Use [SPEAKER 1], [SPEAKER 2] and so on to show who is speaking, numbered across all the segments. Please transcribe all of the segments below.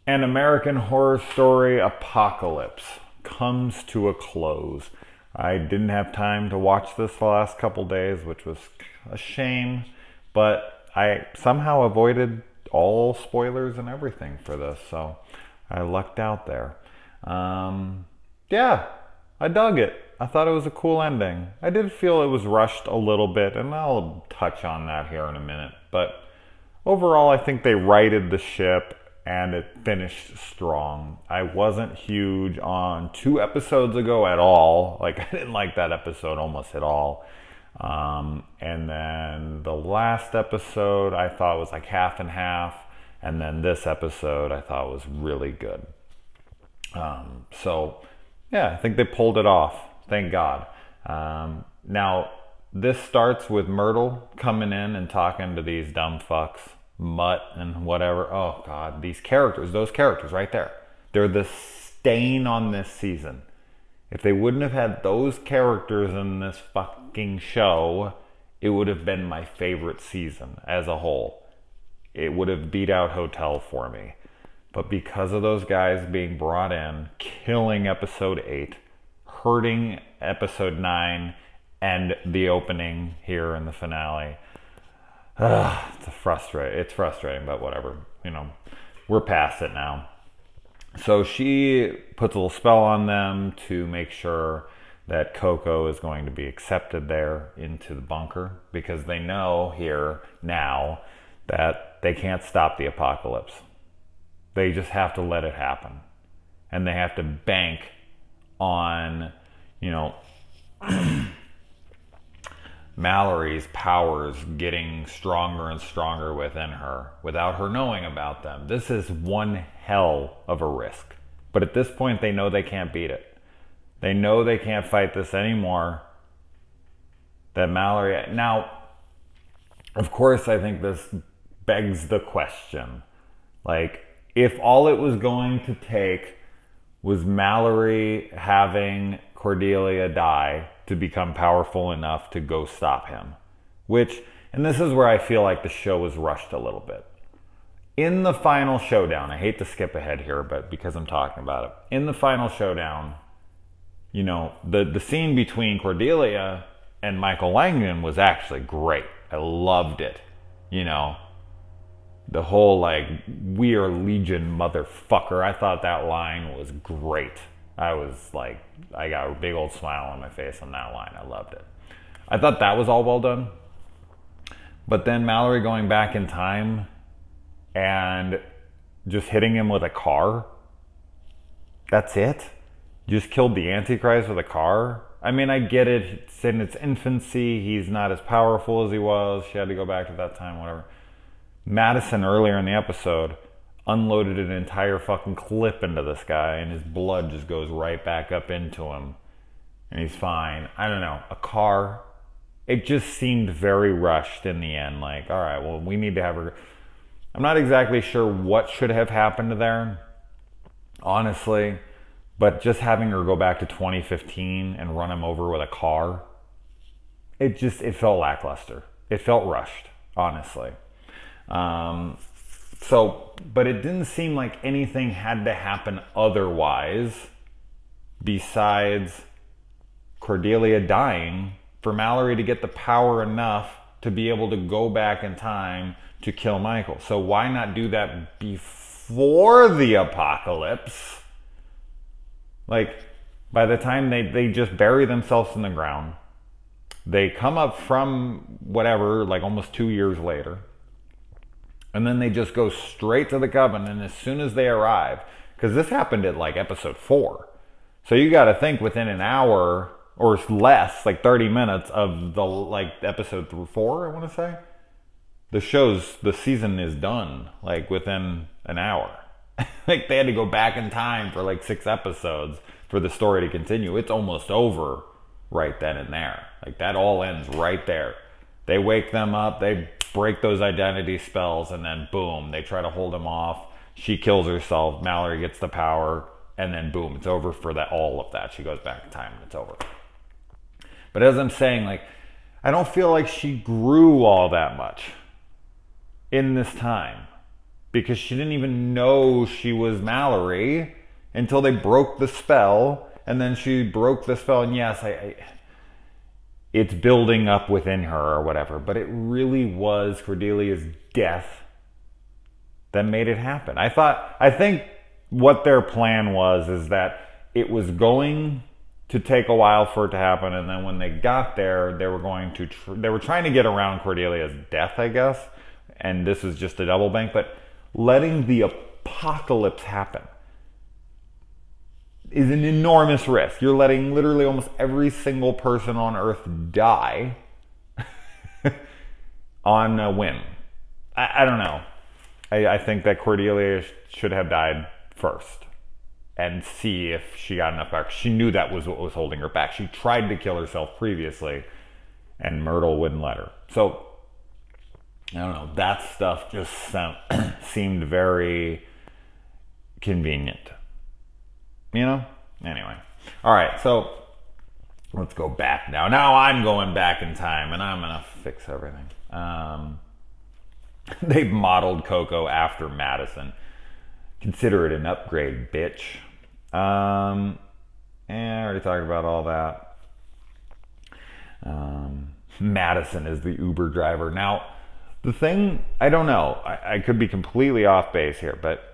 [SPEAKER 1] And American Horror Story Apocalypse comes to a close. I didn't have time to watch this the last couple days, which was a shame, but I somehow avoided all spoilers and everything for this, so I lucked out there. Yeah, I dug it. I thought it was a cool ending. I did feel it was rushed a little bit, and I'll touch on that here in a minute, but overall, I think they righted the ship and it finished strong. I wasn't huge on 2 episodes ago at all. Like, I didn't like that episode almost at all. And then the last episode I thought was like half and half. And then this episode I thought was really good. So, yeah, I think they pulled it off. Thank God. Now, this starts with Myrtle coming in and talking to these dumb fucks. Mutt and whatever. Oh God, these characters, those characters right there. They're the stain on this season. If they wouldn't have had those characters in this fucking show, it would have been my favorite season as a whole. It would have beat out Hotel for me. But because of those guys being brought in, killing episode 8, hurting episode 9, and the opening here in the finale, it's frustrating, but whatever. You know, we're past it now. So she puts a little spell on them to make sure that Coco is going to be accepted there into the bunker, because they know here now that they can't stop the apocalypse. They just have to let it happen. And they have to bank on, you know, Mallory's powers getting stronger and stronger within her without her knowing about them. This is one hell of a risk. But at this point, they know they can't beat it. They know they can't fight this anymore. That Mallory... Now, of course, I think this begs the question. Like, if all it was going to take was Mallory having Cordelia die to become powerful enough to go stop him. Which, and this is where I feel like the show was rushed a little bit. In the final showdown, I hate to skip ahead here, but because I'm talking about it. In the final showdown, you know, the scene between Cordelia and Michael Langdon was actually great. I loved it. You know, the whole like, "We are Legion, motherfucker." I thought that line was great. I was like, I got a big old smile on my face on that line. I loved it. I thought that was all well done. But then Mallory going back in time and just hitting him with a car. That's it? Just killed the Antichrist with a car? I mean, I get it. It's in its infancy. He's not as powerful as he was. She had to go back to that time, whatever. Madison, earlier in the episode, unloaded an entire fucking clip into this guy, and his blood just goes right back up into him, and he's fine. I don't know, a car, it just seemed very rushed in the end. Like, all right, well, we need to have her. I'm not exactly sure what should have happened there, honestly, but just having her go back to 2015 and run him over with a car, it felt lackluster. It felt rushed, honestly. But it didn't seem like anything had to happen otherwise besides Cordelia dying for Mallory to get the power enough to be able to go back in time to kill Michael. So why not do that before the apocalypse? Like, by the time they just bury themselves in the ground, they come up from whatever, like almost 2 years later, and then they just go straight to the Covenant as soon as they arrive. Because this happened at like episode 4. So you got to think within an hour or less, like 30 minutes of the like episode 4, I want to say. The season is done like within an hour. Like they had to go back in time for like 6 episodes for the story to continue. It's almost over right then and there. Like that all ends right there. They wake them up, they break those identity spells, and then boom, they try to hold him off. She kills herself, Mallory gets the power, and then boom, it's over for that, all of that. She goes back in time and it's over. But as I'm saying, like, I don't feel like she grew all that much in this time, because she didn't even know she was Mallory until they broke the spell, and then she broke the spell, and yes, it's building up within her or whatever, but it really was Cordelia's death that made it happen. I think what their plan was is that it was going to take a while for it to happen, and then when they got there, they were going to they were trying to get around Cordelia's death, I guess, and this was just a double bank, but letting the apocalypse happen is an enormous risk. You're letting literally almost every single person on Earth die on a whim. I don't know. I think that Cordelia should have died first and see if she got enough back. She knew that was what was holding her back. She tried to kill herself previously, and Myrtle wouldn't let her. So, I don't know. That stuff just seemed very convenient. You know? Anyway. Alright, so let's go back now. Now I'm going back in time, and I'm going to fix everything. They've modeled Coco after Madison. Consider it an upgrade, bitch. I already talked about all that. Madison is the Uber driver. Now, the thing, I don't know. I could be completely off base here, but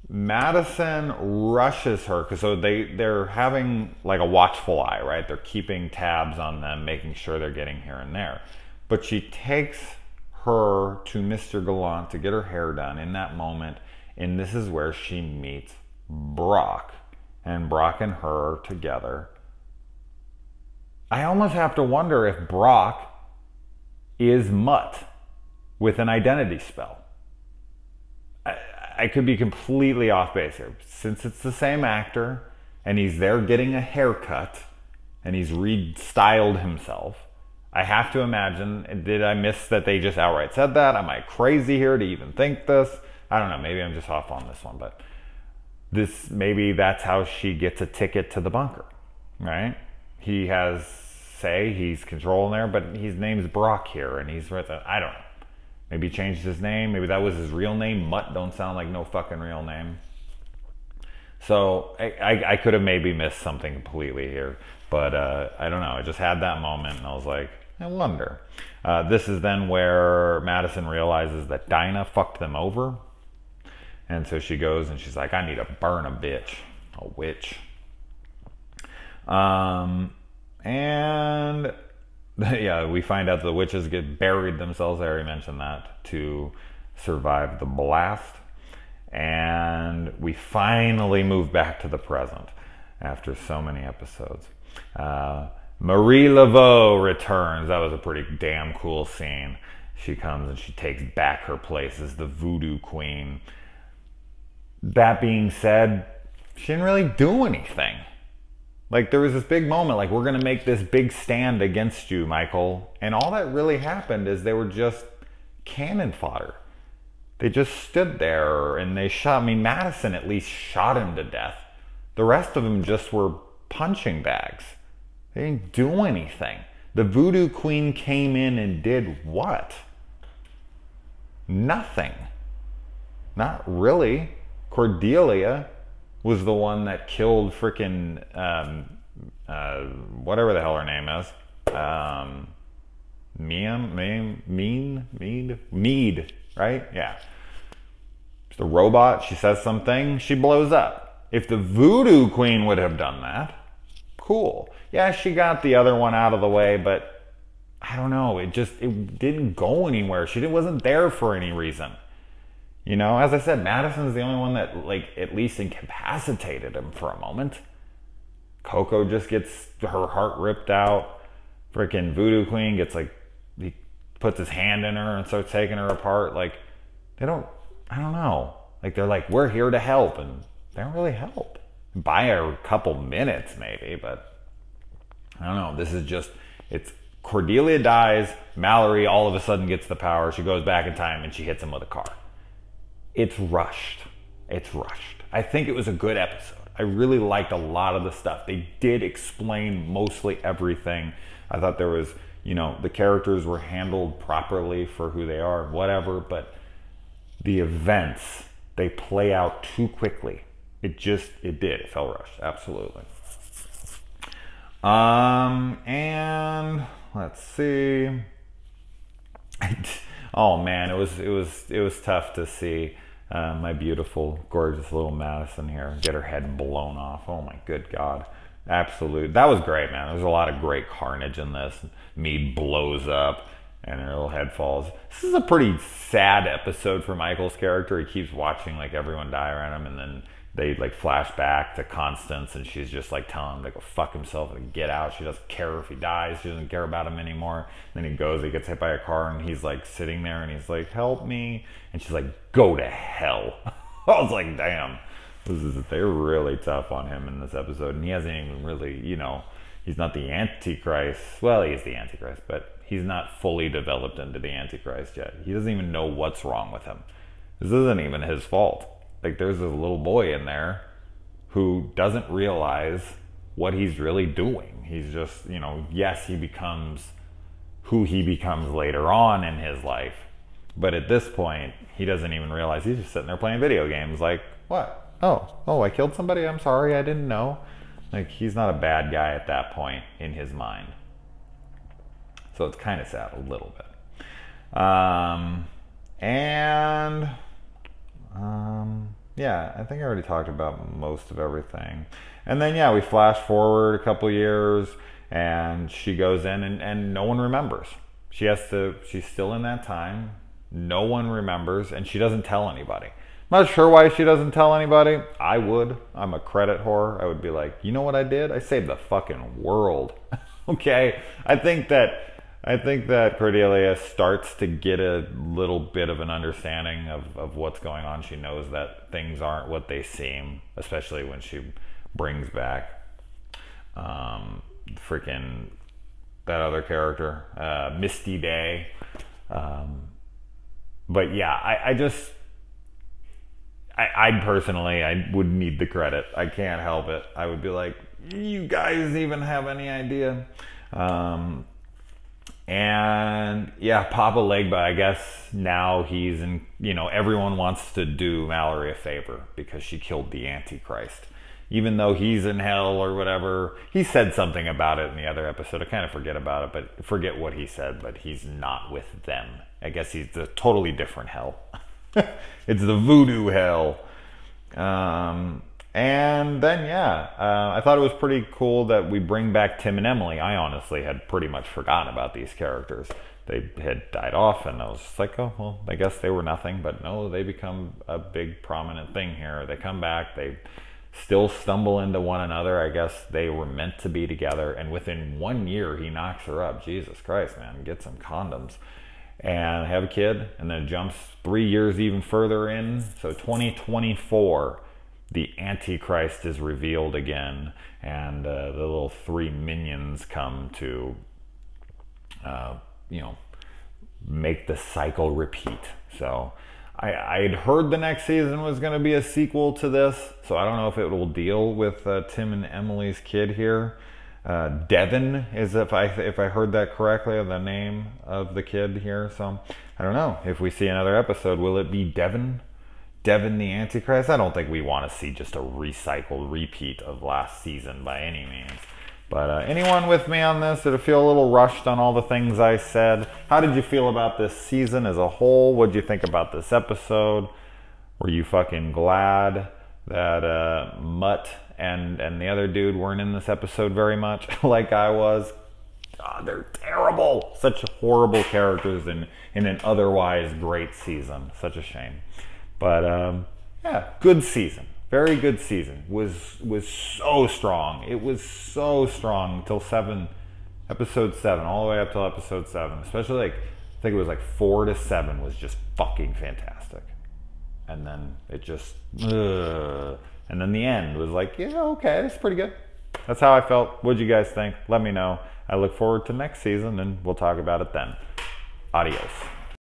[SPEAKER 1] Madison rushes her because so they're having like a watchful eye, right? They're keeping tabs on them, making sure they're getting here and there. But she takes her to Mr. Gallant to get her hair done in that moment, and this is where she meets Brock, and Brock and her together. I almost have to wonder if Brock is Mutt with an identity spell. I could be completely off base here. Since it's the same actor, and he's there getting a haircut, and he's restyled himself, I have to imagine, did I miss that they just outright said that? Am I crazy here to even think this? I don't know, maybe I'm just off on this one, but maybe that's how she gets a ticket to the bunker, right? He has, he's controlling there, but his name's Brock here, and he's right there. I don't know. Maybe he changed his name. Maybe that was his real name. Mutt don't sound like no fucking real name. So I could have maybe missed something completely here. But I don't know. I just had that moment, and I was like, I wonder. This is then where Madison realizes that Dinah fucked them over. And so she goes and she's like, I need to burn a bitch. A witch. And yeah, we find out the witches get buried themselves. I already mentioned that, to survive the blast. And we finally move back to the present after so many episodes. Marie Laveau returns. That was a pretty damn cool scene. She comes and she takes back her place as the voodoo queen. That being said, she didn't really do anything. Like, there was this big moment, like, we're going to make this big stand against you, Michael. And all that really happened is they were just cannon fodder. They just stood there and they shot. I mean, Madison at least shot him to death. The rest of them just were punching bags. They didn't do anything. The voodoo queen came in and did what? Nothing. Not really. Cordelia was the one that killed frickin' whatever the hell her name is. Mead, right? Yeah. The robot, she says something, she blows up. If the voodoo queen would have done that, cool. Yeah, she got the other one out of the way, but I don't know, it didn't go anywhere. She wasn't there for any reason. You know, as I said, Madison's the only one that, like, at least incapacitated him for a moment. Coco just gets her heart ripped out. Freaking Voodoo Queen gets, like, he puts his hand in her and starts taking her apart. Like, I don't know. Like, they're like, we're here to help, and they don't really help. Buy her a couple minutes, maybe, but I don't know. This is just, it's Cordelia dies, Mallory all of a sudden gets the power, she goes back in time, and she hits him with a car. It's rushed. It's rushed. I think it was a good episode. I really liked a lot of the stuff. They did explain mostly everything. I thought there was, you know, the characters were handled properly for who they are, whatever, but the events, they play out too quickly. It did. It felt rushed. Absolutely. And let's see. Oh man, it was tough to see my beautiful, gorgeous little Madison here get her head blown off. Oh my good God. Absolute. That was great, man. There's a lot of great carnage in this. Meade blows up and her little head falls. This is a pretty sad episode for Michael's character. He keeps watching like everyone die around him, and then they like flash back to Constance, and she's just like telling him to go fuck himself and get out. She doesn't care if he dies. She doesn't care about him anymore. And then he goes, he gets hit by a car, and he's like sitting there and he's like, help me. And she's like, go to hell. I was like, damn. They're really tough on him in this episode. And he hasn't even really, he's not the Antichrist. Well, he is the Antichrist, but he's not fully developed into the Antichrist yet. He doesn't even know what's wrong with him. This isn't even his fault. Like, there's this little boy in there who doesn't realize what he's really doing. He's just, yes, he becomes who he becomes later on in his life. But at this point, he doesn't even realize. He's just sitting there playing video games like, what? Oh, I killed somebody? I'm sorry, I didn't know. Like, he's not a bad guy at that point in his mind. So it's kind of sad a little bit. Yeah, I think I already talked about most of everything. And then, yeah, we flash forward a couple years, and she goes in, and no one remembers. She's still in that time. No one remembers, and she doesn't tell anybody. I'm not sure why she doesn't tell anybody. I would. I'm a credit whore. I would be like, you know what I did? I saved the fucking world. Okay? I think that Cordelia starts to get a little bit of an understanding of what's going on. She knows that things aren't what they seem, especially when she brings back freaking that other character, Misty Day. But yeah, I personally, I would need the credit. I can't help it. I would be like, you guys even have any idea? And yeah, Papa Legba, I guess now he's in, everyone wants to do Mallory a favor because she killed the Antichrist. Even though he's in hell or whatever, he said something about it in the other episode. I kind of forget about it, but forget what he said, but he's not with them. I guess he's a totally different hell. It's the voodoo hell. And then, yeah, I thought it was pretty cool that we bring back Tim and Emily. I honestly had pretty much forgotten about these characters. They had died off, and I was just like, oh, well, I guess they were nothing. But no, they become a big prominent thing here. They come back. They still stumble into one another. I guess they were meant to be together. And within 1 year, he knocks her up. Jesus Christ, man, get some condoms. And have a kid, and then it jumps 3 years even further in. So 2024, the Antichrist is revealed again, and the little three minions come to, make the cycle repeat. So I'd heard the next season was going to be a sequel to this, so I don't know if it will deal with Tim and Emily's kid here. Devin is, if I heard that correctly, the name of the kid here. So I don't know if we see another episode. Will it be Devin the Antichrist? I don't think we want to see just a recycled repeat of last season by any means. But anyone with me on this? Did it feel a little rushed on all the things I said? How did you feel about this season as a whole? What did you think about this episode? Were you fucking glad that Mutt and the other dude weren't in this episode very much like I was? God, they're terrible. Such horrible characters in an otherwise great season. Such a shame. But yeah, good season. Very good season. Was so strong. It was so strong until episode 7, all the way up till episode 7. Especially I think it was 4 to 7 was just fucking fantastic. And then it just, and then the end was like, yeah, okay, it's pretty good. That's how I felt. What'd you guys think? Let me know. I look forward to next season, and we'll talk about it then. Adios.